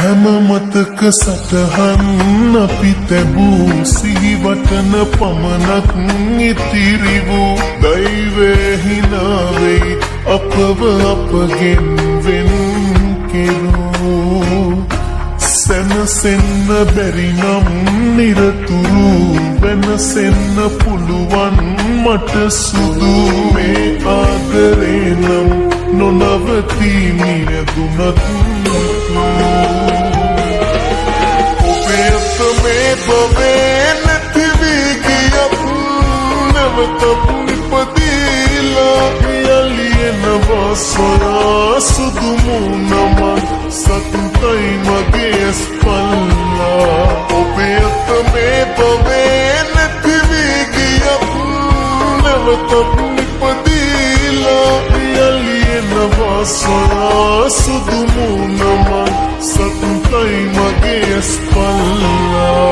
හැම මතක සටහන් අපි තැබූ සිහිවටන පමණක් ඉතිරි වූ දෛවය හිනාවෙයි අපව අපගෙන් වෙන් කෙරූ සැනසෙන්න බැරි නම් නිරතුරු වෙනසෙන්න පුළුවන් මට සුදු මේ ආදරේ නම් නොනවතී මියදුනත් ඔබේ අත මේ බවේ නැති වී ගියත් නැවතත් නිපදීලා යලියනවා සොයා සුදු මුණම සතුටයි මගේ ස්පල්ලා ඔබේ අත මේ බවේ නැති වී ගියත් නැවතත් නිපදීලා යලියනවා සොයා සුදු මුණම සතුටයි මගේ ස්පල්ලා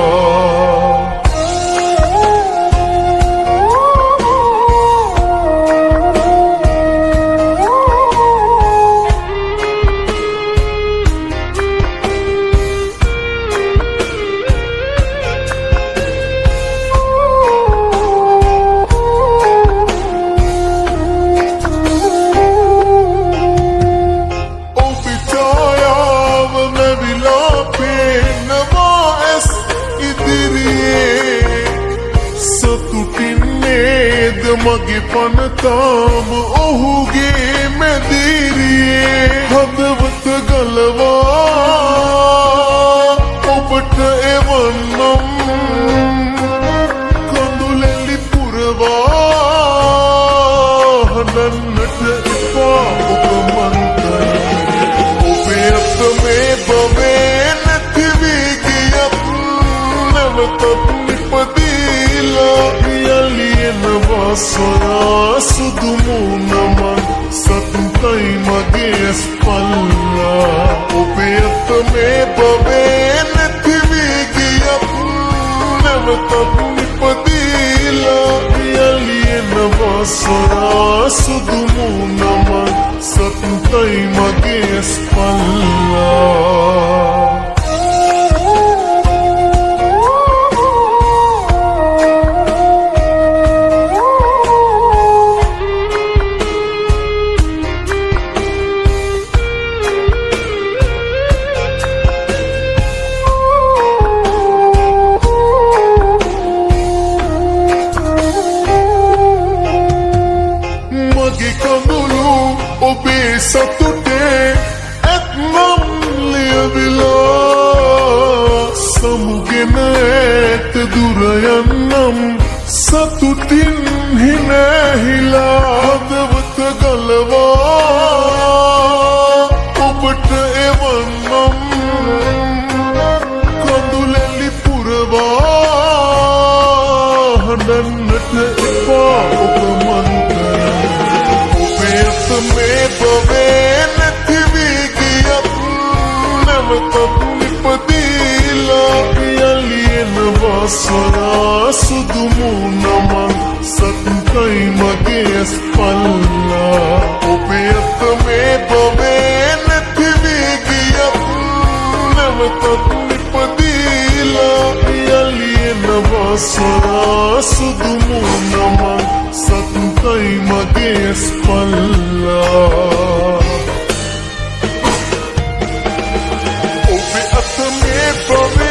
මගේ පනතාම ඔහුගේ මැදිරියේ හදවත ගලවා ඔබට එවන්නම් කඳුලැලි පුරවා හදන්නට එපා ඔබ මන්තර ඔබේ අත මේ බවේ නැති වී ගියත් නැවතත් නිපදීලා යලියනවා සොයා සුදු මුණම සතුටයි මගේ ස්පල්ලා ඔබේ අත මේ බවේ නැති වී ගියත් නැවතත් නිපදීලා යලියනවා සොයා සුදු මුණම සතුටයි මගේ ස්පල්ලා ඔබේ සතුටේ ඇත්නම් ලියවිලා සමුගෙන ඇත දුර යන්නම් සතුටින් හිනැහිලා හදවත ගලවා ඔබට එවන්නම් කඳුලැලි පුරවා හඬන්නට එපා ඔබ මන්තර මේ බවේ නැති වී ගියත් නැවතත් නිපදීලා යලියනවා සොයා සුදු මුණම සතුටයි මගේ ස්පල්ලා ඔබේ අත මේ බවේ නැති වී ගියත් නැවතත් නිපදීලා යලියනවා සොයා සුදු මුණම සතුටයි මගේ ස්පල්ලා ඔබේ අත මේ බවේ